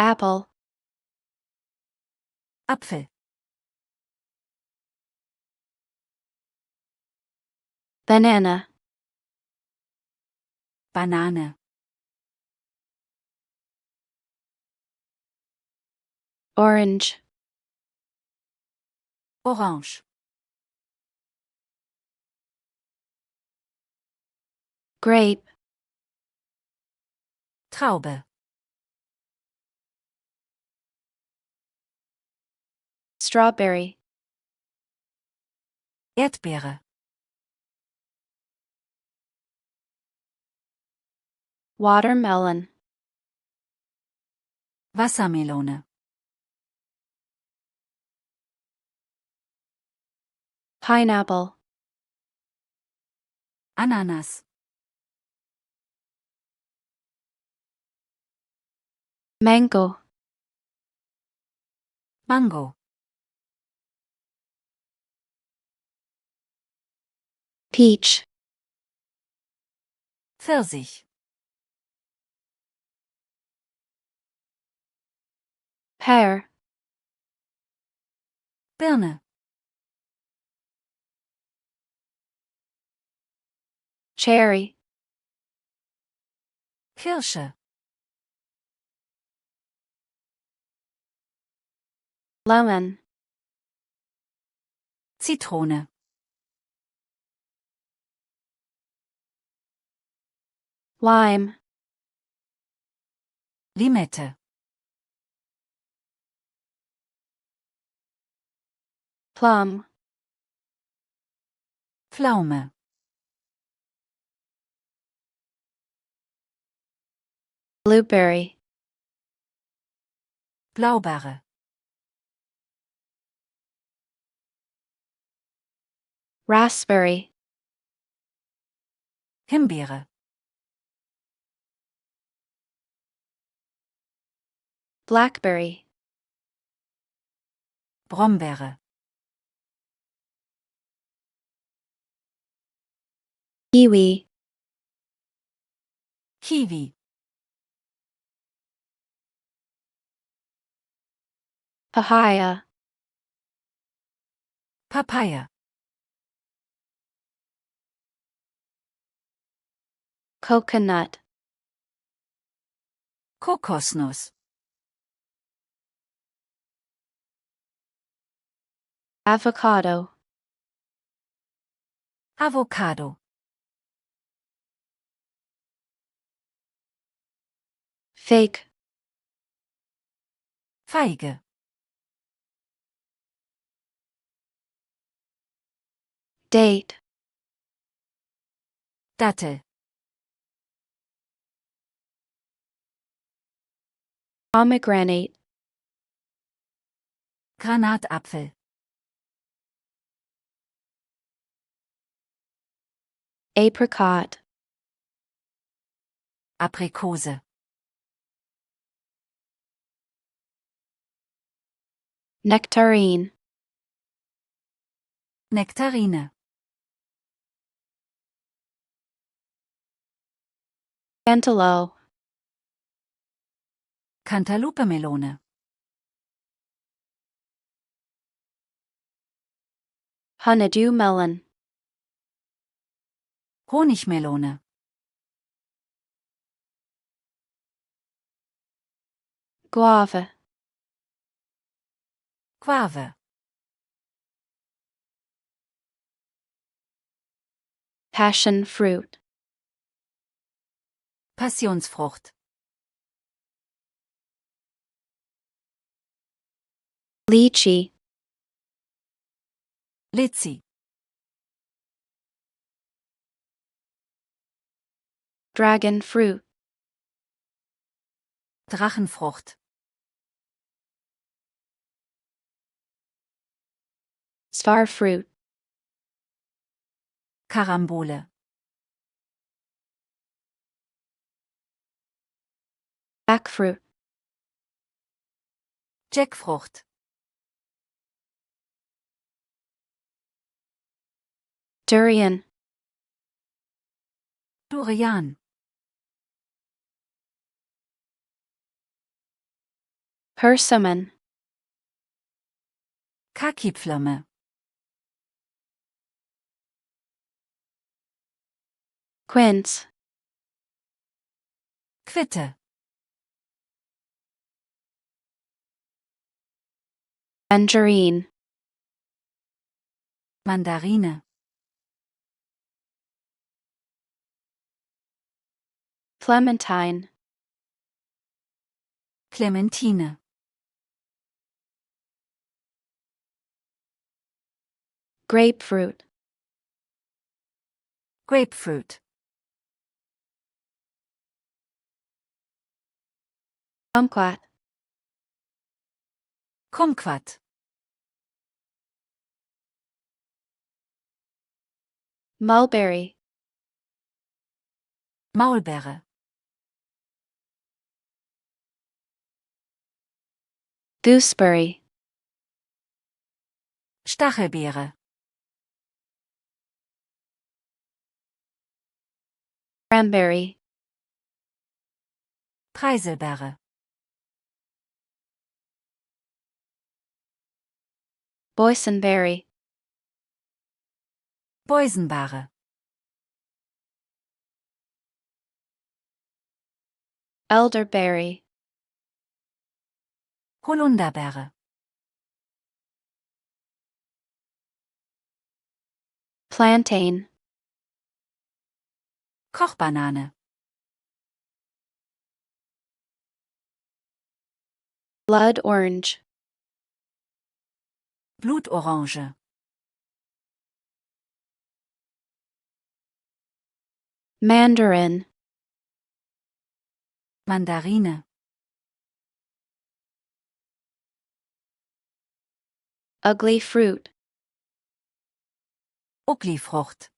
apple, Apfel, banana, Banane, orange, Orange, grape, Traube, strawberry, Erdbeere, watermelon, Wassermelone, pineapple, Ananas, mango, Mango, peach, Pfirsich, pear, Birne, cherry, Kirsche, lemon, Zitrone, lime, Limette, plum, Pflaume, blueberry, Blaubeere, raspberry, Himbeere, blackberry, Brombeere, kiwi, Kiwi, papaya, Papaya, coconut, Kokosnuss, avocado, Avocado, fig, Feige, date, Dattel, pomegranate, Granatapfel, apricot, Aprikose, nectarine, Nektarine, cantaloupe, Cantaloupe-Melone, honeydew melon, Honigmelone, guava, Guave, passion fruit, Passionsfrucht, lychee, Litzi, dragon fruit, Drachenfrucht, star fruit, Karambole, jackfruit, Jackfrucht, durian, Durian, persimmon, Kaki-Pflaume. quince, Quitte. tangerine, Mandarine. clementine, Clementine. grapefruit, Grapefruit. kumquat, Kumquat. mulberry, Maulbeere. gooseberry, Stachelbeere. cranberry, Preiselbeere. boysenberry, Boysenbeere. elderberry, Holunderbeere. plantain, Kochbanane. blood orange, Blutorange. mandarin, Mandarine. ugly fruit, Uglifrucht.